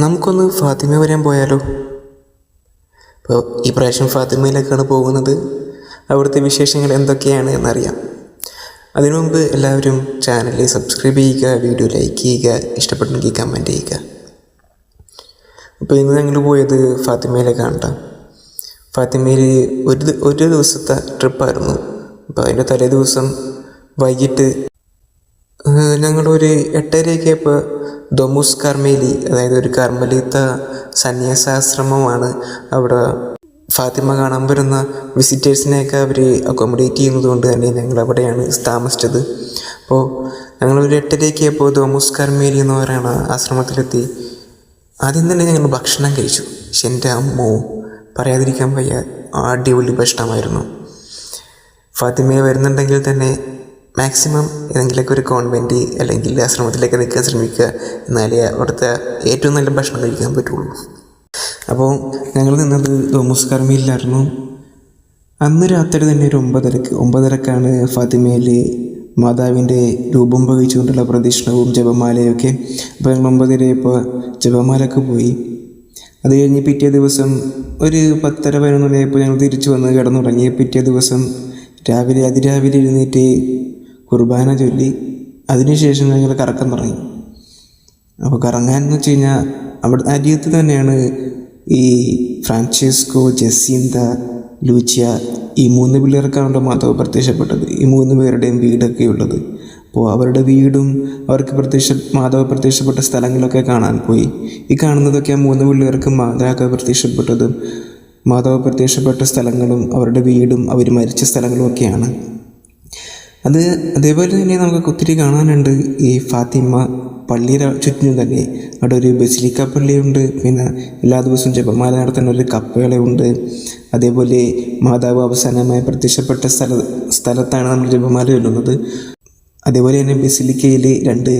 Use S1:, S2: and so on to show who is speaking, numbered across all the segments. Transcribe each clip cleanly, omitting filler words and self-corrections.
S1: നമുക്കൊന്ന് ഫാത്തിമ വരാൻ പോയാലോ? ഇപ്പോൾ ഈ പ്രാവശ്യം ഫാത്തിമയിലേക്കാണ് പോകുന്നത്. അവിടുത്തെ വിശേഷങ്ങൾ എന്തൊക്കെയാണ് എന്നറിയാം. അതിനു മുമ്പ് എല്ലാവരും ചാനൽ സബ്സ്ക്രൈബ് ചെയ്യുക, വീഡിയോ ലൈക്ക് ചെയ്യുക, ഇഷ്ടപ്പെട്ടെങ്കിൽ കമൻറ്റ് ചെയ്യുക. അപ്പോൾ ഇന്ന് ഞങ്ങൾ പോയത് ഫാത്തിമയിലേക്കാണ് കേട്ടോ. ഫാത്തിമയിൽ ഒരു ദിവസത്തെ ട്രിപ്പായിരുന്നു. അപ്പോൾ അതിൻ്റെ തലേ ദിവസം വൈകിട്ട് ഞങ്ങളൊരു 8:30 ദൊമുസ് കർമേലി, അതായത് ഒരു കർമ്മലീത്ത സന്യാസാശ്രമമാണ്. അവിടെ ഫാത്തിമ കാണാൻ വരുന്ന വിസിറ്റേഴ്സിനെയൊക്കെ അവർ അക്കോമഡേറ്റ് ചെയ്യുന്നത് കൊണ്ട് തന്നെ ഞങ്ങൾ അവിടെയാണ് താമസിച്ചത്. അപ്പോൾ ഞങ്ങളൊരു 8:30 ദൊമുസ് കർമേലി എന്ന് പറയുന്ന ആശ്രമത്തിലെത്തി. ആദ്യം തന്നെ ഞങ്ങൾ ഭക്ഷണം കഴിച്ചു. പക്ഷെ എൻ്റെ അമ്മോ, പറയാതിരിക്കാൻ വയ്യ, അടിപൊളി ഭക്ഷണമായിരുന്നു. ഫാത്തിമയിൽ വരുന്നുണ്ടെങ്കിൽ തന്നെ മാക്സിമം ഏതെങ്കിലുമൊക്കെ ഒരു കോൺവെൻറ്റ് അല്ലെങ്കിൽ ആശ്രമത്തിലേക്ക് നിൽക്കാൻ ശ്രമിക്കുക. എന്നാലേ അവിടുത്തെ ഏറ്റവും നല്ല ഭക്ഷണം കഴിക്കാൻ പറ്റുള്ളൂ. അപ്പോൾ ഞങ്ങൾ നിന്നത് ദൊമുസ് കർമയിലായിരുന്നു. അന്ന് രാത്രി തന്നെ ഒരു 9:30 ഫാത്തിമയിൽ മാതാവിൻ്റെ രൂപം വഹിച്ചുകൊണ്ടുള്ള പ്രദക്ഷിണവും ജപമാലയൊക്കെ. അപ്പോൾ ഞങ്ങൾ 9:30 ജപമാലക്ക് പോയി. അത് കഴിഞ്ഞ് പിറ്റേ ദിവസം ഒരു 10:30-11 ഞങ്ങൾ തിരിച്ചു വന്ന് കിടന്നുറങ്ങി. പിറ്റേ ദിവസം അതിരാവിലെ എഴുന്നേറ്റ് കുർബാന ചൊല്ലി. അതിനുശേഷം ഞങ്ങൾ കറക്കം തുടങ്ങി. അപ്പോൾ കറങ്ങാൻ എന്ന് വെച്ച് കഴിഞ്ഞാൽ അവിടെ അരിയത്ത് തന്നെയാണ് ഈ ഫ്രാൻസിസ്കോ, ജസീന്ത, ലൂച്ചിയ, ഈ 3 പിള്ളേർക്കാണ് മാതാവ് പ്രത്യക്ഷപ്പെട്ടത്. ഈ 3 പേരുടെയും വീടൊക്കെ ഉള്ളത്. അപ്പോൾ അവരുടെ വീടും അവർക്ക് മാതാവ് പ്രത്യക്ഷപ്പെട്ട സ്ഥലങ്ങളൊക്കെ കാണാൻ പോയി. ഈ കാണുന്നതൊക്കെ ആ 3 പിള്ളേർക്ക് മാതാവ് പ്രത്യക്ഷപ്പെട്ട സ്ഥലങ്ങളും അവരുടെ വീടും അവർ മരിച്ച സ്ഥലങ്ങളും ഒക്കെയാണ്. അതേപോലെ തന്നെ നമുക്ക് ഒത്തിരി കാണാനുണ്ട്. ഈ ഫാത്തിമ പള്ളിയുടെ ചുറ്റിനും തന്നെ അവിടെ ഒരു ബസിലിക്ക പള്ളിയുണ്ട്. പിന്നെ എല്ലാ ദിവസവും ജപമാല നടത്തുന്ന ഒരു കപ്പേളയുണ്ട്. അതേപോലെ മാതാവ് അവസാനമായി പ്രത്യക്ഷപ്പെട്ട സ്ഥലത്താണ് നമ്മൾ ജപമാല ചൊല്ലുന്നത്. അതേപോലെ തന്നെ ബസിലിക്കയിൽ 2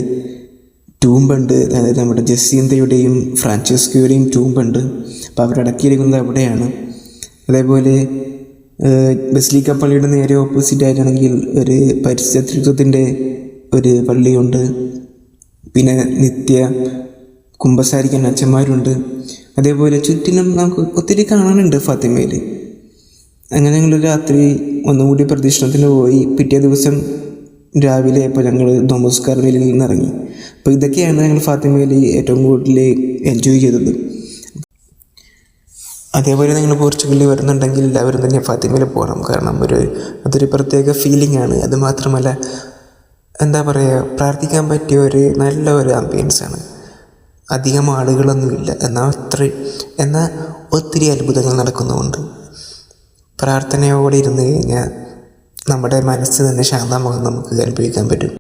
S1: ടൂമ്പുണ്ട്. അതായത് നമ്മുടെ ജസീന്തയുടെയും ഫ്രാൻസിസ്കോയുടെയും ടൂമ്പുണ്ട്. അപ്പോൾ അവരടക്കിയിരിക്കുന്നത് അവിടെയാണ്. അതേപോലെ ബസിലിക്ക പള്ളിയുടെ നേരെ ഓപ്പോസിറ്റ് ആയിട്ടാണെങ്കിൽ ഒരു പരിശുദ്ധത്വത്തിൻ്റെ ഒരു പള്ളിയുണ്ട്. പിന്നെ നിത്യ കുമ്പസാരിക്കാൻ അച്ഛന്മാരുണ്ട്. അതേപോലെ ചുറ്റിനും നമുക്ക് ഒത്തിരി കാണാനുണ്ട് ഫാത്തിമയിൽ. അങ്ങനെ ഞങ്ങൾ രാത്രി ഒന്നുകൂടി പ്രദക്ഷിണത്തിന് പോയി. പിറ്റേ ദിവസം രാവിലെ ഇപ്പോൾ ഞങ്ങൾ ദൊമുസ് കർമേലിയിൽ നിന്ന് ഇറങ്ങി. അപ്പോൾ ഇതൊക്കെയാണ് ഞങ്ങൾ ഫാത്തിമയിൽ ഏറ്റവും കൂടുതൽ എൻജോയ് ചെയ്തത്. അതേപോലെ നിങ്ങൾ പോർച്ചുഗലിൽ വരുന്നുണ്ടെങ്കിൽ എല്ലാവരും തന്നെ ഫാത്തിമയിൽ പോകണം. കാരണം അതൊരു പ്രത്യേക ഫീലിംഗ് ആണ്. അതുമാത്രമല്ല, എന്താ പറയുക, പ്രാർത്ഥിക്കാൻ പറ്റിയ നല്ല ഒരു ആംബിയൻസാണ്. അധികം ആളുകളൊന്നുമില്ല, എന്നാൽ ഒത്തിരി അത്ഭുതങ്ങൾ നടക്കുന്നുമുണ്ട്. പ്രാർത്ഥനയോടെ ഇരുന്ന് കഴിഞ്ഞാൽ നമ്മുടെ മനസ്സ് തന്നെ ശാന്തമാകും, നമുക്ക് അനുഭവിക്കാൻ പറ്റും.